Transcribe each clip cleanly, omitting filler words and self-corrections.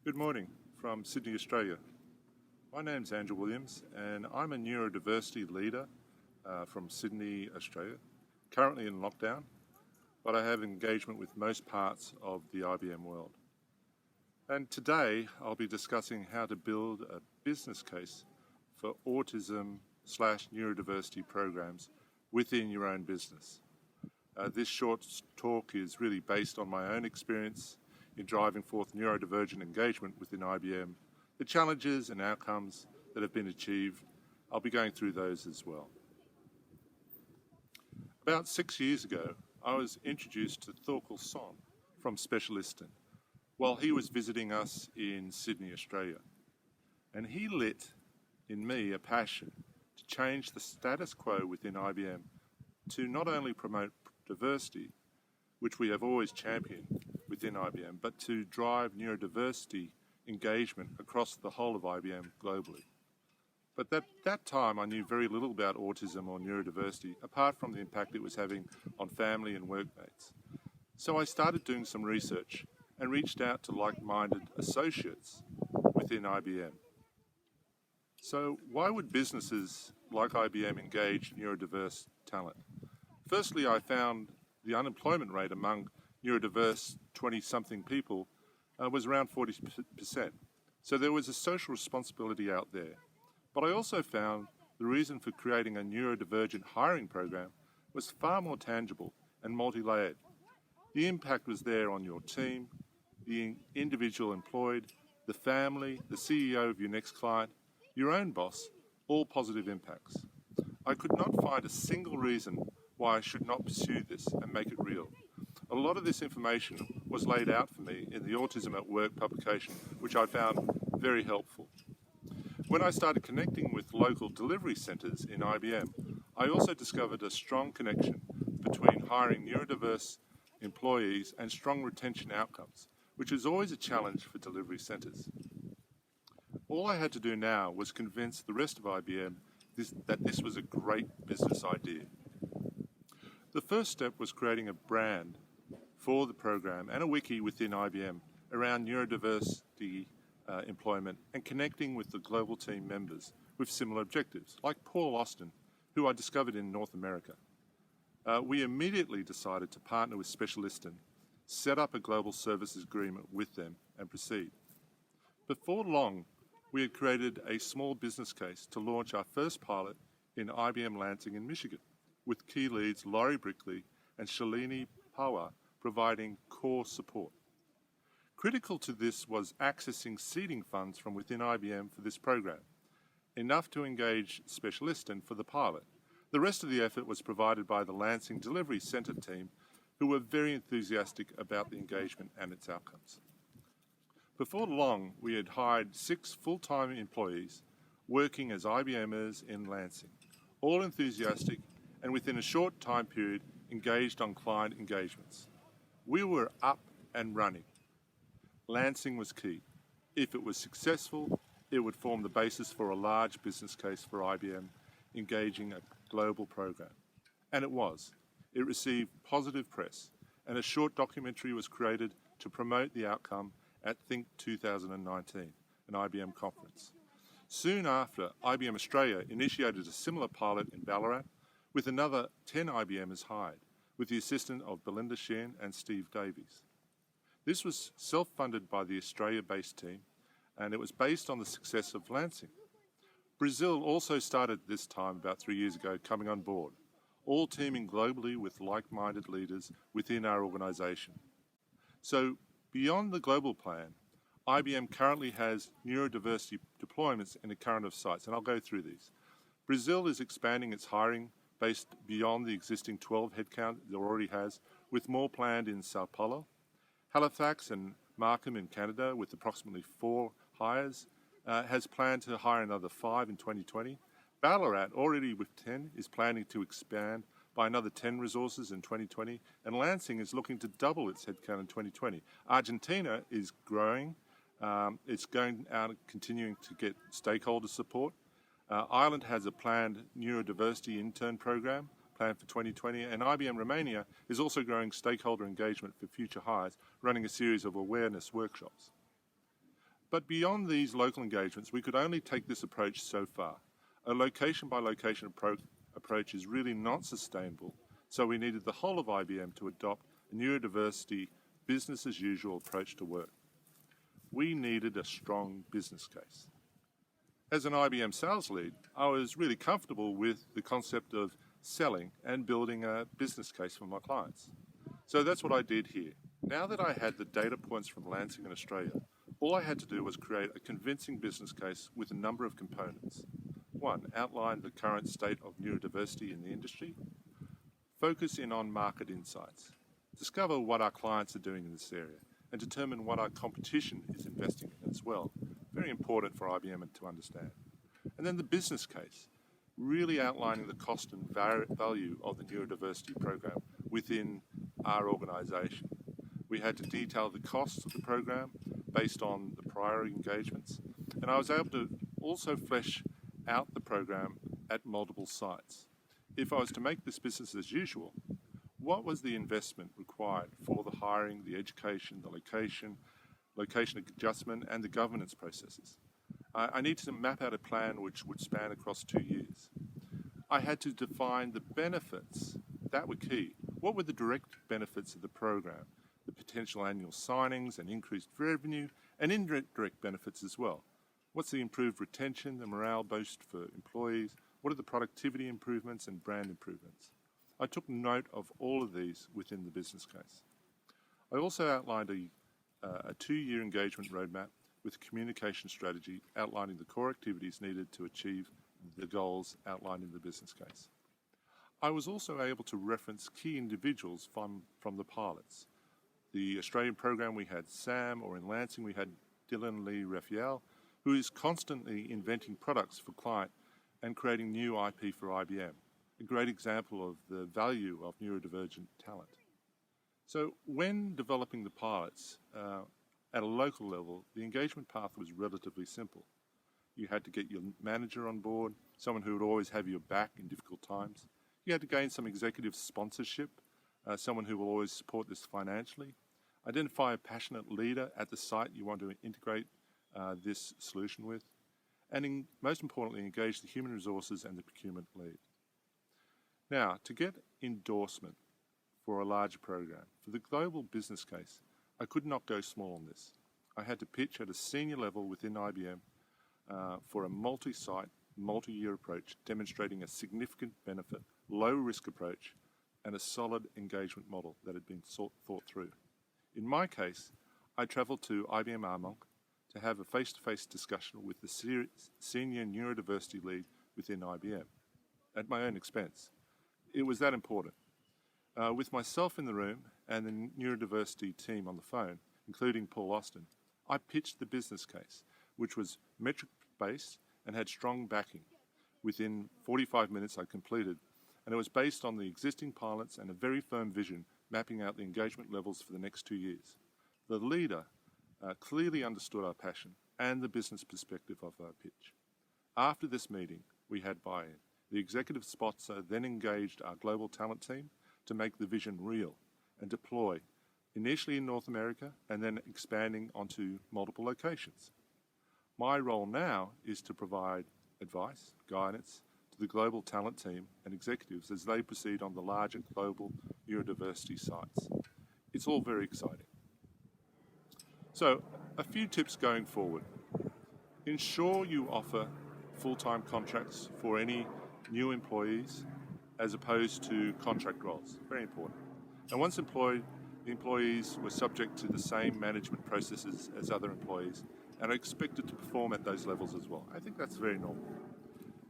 Good morning from Sydney, Australia. My name's Andrew Williams and I'm a neurodiversity leader from Sydney, Australia, currently in lockdown, but I have engagement with most parts of the IBM world. And today I'll be discussing how to build a business case for autism/neurodiversity programs within your own business. This short talk is really based on my own experience in driving forth neurodivergent engagement within IBM, the challenges and outcomes that have been achieved. I'll be going through those as well. About 6 years ago, I was introduced to Thorkel Son from Specialisterne while he was visiting us in Sydney, Australia. And he lit in me a passion to change the status quo within IBM to not only promote diversity, which we have always championed within IBM, but to drive neurodiversity engagement across the whole of IBM globally. But at that time, I knew very little about autism or neurodiversity, apart from the impact it was having on family and workmates. So I started doing some research and reached out to like-minded associates within IBM. So why would businesses like IBM engage neurodiverse talent? Firstly, I found the unemployment rate among neurodiverse 20-something people was around 40%. So there was a social responsibility out there. But I also found the reason for creating a neurodivergent hiring program was far more tangible and multi-layered. The impact was there on your team, the individual employed, the family, the CEO of your next client, your own boss, all positive impacts. I could not find a single reason why I should not pursue this and make it real. A lot of this information was laid out for me in the Autism at Work publication, which I found very helpful. When I started connecting with local delivery centres in IBM, I also discovered a strong connection between hiring neurodiverse employees and strong retention outcomes, which is always a challenge for delivery centres. All I had to do now was convince the rest of IBM that this was a great business idea. The first step was creating a brand for the program and a wiki within IBM around neurodiversity employment and connecting with the global team members with similar objectives, like Paul Austin, who I discovered in North America. We immediately decided to partner with Specialisterne, set up a global services agreement with them and proceed. Before long, we had created a small business case to launch our first pilot in IBM Lansing in Michigan, with key leads Laurie Brickley and Shalini Pawar providing core support. Critical to this was accessing seeding funds from within IBM for this program, enough to engage Specialisterne for the pilot. The rest of the effort was provided by the Lansing Delivery Centre team, who were very enthusiastic about the engagement and its outcomes. Before long, we had hired 6 full-time employees working as IBMers in Lansing, all enthusiastic and within a short time period engaged on client engagements. We were up and running. Lansing was key. If it was successful, it would form the basis for a large business case for IBM engaging a global program. And it was. It received positive press, and a short documentary was created to promote the outcome at Think 2019, an IBM conference. Soon after, IBM Australia initiated a similar pilot in Ballarat with another 10 IBMers hired, with the assistance of Belinda Sheehan and Steve Davies. This was self-funded by the Australia-based team, and it was based on the success of Lansing. Brazil also started this time about 3 years ago coming on board, all teaming globally with like-minded leaders within our organisation. So beyond the global plan, IBM currently has neurodiversity deployments in a current of sites, and I'll go through these. Brazil is expanding its hiring based beyond the existing 12 headcount it already has, with more planned in Sao Paulo. Halifax and Markham in Canada, with approximately 4 hires, has planned to hire another 5 in 2020. Ballarat, already with 10, is planning to expand by another 10 resources in 2020, and Lansing is looking to double its headcount in 2020. Argentina is growing. It's going out and continuing to get stakeholder support. Ireland has a planned neurodiversity intern program planned for 2020, and IBM Romania is also growing stakeholder engagement for future hires, running a series of awareness workshops. But beyond these local engagements, we could only take this approach so far. A location-by-location approach is really not sustainable, so we needed the whole of IBM to adopt a neurodiversity business-as-usual approach to work. We needed a strong business case. As an IBM sales lead, I was really comfortable with the concept of selling and building a business case for my clients. So that's what I did here. Now that I had the data points from Lansing in Australia, all I had to do was create a convincing business case with a number of components. 1. Outline the current state of neurodiversity in the industry. Focus in on market insights. Discover what our clients are doing in this area and determine what our competition is investing in as well. Very important for IBM to understand. And then the business case, really outlining the cost and value of the neurodiversity program within our organisation. We had to detail the costs of the program based on the prior engagements, and I was able to also flesh out the program at multiple sites. If I was to make this business as usual, what was the investment required for the hiring, the education, the location adjustment, and the governance processes? I needed to map out a plan which would span across 2 years. I had to define the benefits that were key. What were the direct benefits of the program? The potential annual signings and increased revenue, and indirect benefits as well. What's the improved retention, the morale boost for employees? What are the productivity improvements and brand improvements? I took note of all of these within the business case. I also outlined a 2-year engagement roadmap with a communication strategy outlining the core activities needed to achieve the goals outlined in the business case. I was also able to reference key individuals from the pilots. The Australian program, we had Sam, or in Lansing we had Dylan Lee Raphael, who is constantly inventing products for client and creating new IP for IBM. A great example of the value of neurodivergent talent. So when developing the pilots at a local level, the engagement path was relatively simple. You had to get your manager on board, someone who would always have your back in difficult times. You had to gain some executive sponsorship, someone who will always support this financially. Identify a passionate leader at the site you want to integrate this solution with. And most importantly, engage the human resources and the procurement lead. Now, to get endorsement for a larger program, for the global business case, I could not go small on this. I had to pitch at a senior level within IBM for a multi-site, multi-year approach demonstrating a significant benefit, low-risk approach, and a solid engagement model that had been thought through. In my case, I travelled to IBM Armonk to have a face-to-face discussion with the senior neurodiversity lead within IBM at my own expense. It was that important. With myself in the room and the neurodiversity team on the phone, including Paul Austin, I pitched the business case, which was metric-based and had strong backing. Within 45 minutes I completed, and it was based on the existing pilots and a very firm vision mapping out the engagement levels for the next 2 years. The leader clearly understood our passion and the business perspective of our pitch. After this meeting, we had buy-in. The executive sponsor then engaged our global talent team to make the vision real and deploy, initially in North America and then expanding onto multiple locations. My role now is to provide advice, guidance to the global talent team and executives as they proceed on the larger global neurodiversity sites. It's all very exciting. So, a few tips going forward. Ensure you offer full-time contracts for any new employees as opposed to contract roles. Very important. And once employed, the employees were subject to the same management processes as other employees and are expected to perform at those levels as well. I think that's very normal.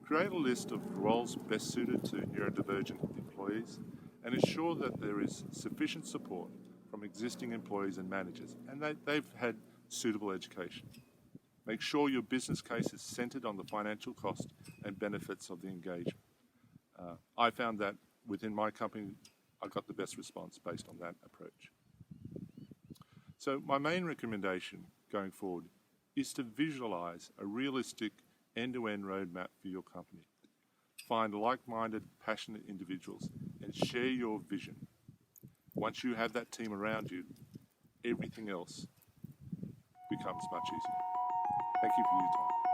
Create a list of roles best suited to neurodivergent employees and ensure that there is sufficient support from existing employees and managers and that they've had suitable education. Make sure your business case is centered on the financial cost and benefits of the engagement. I found that within my company, I got the best response based on that approach. So my main recommendation going forward is to visualize a realistic end-to-end roadmap for your company. Find like-minded, passionate individuals and share your vision. Once you have that team around you, everything else becomes much easier. Thank you for your time.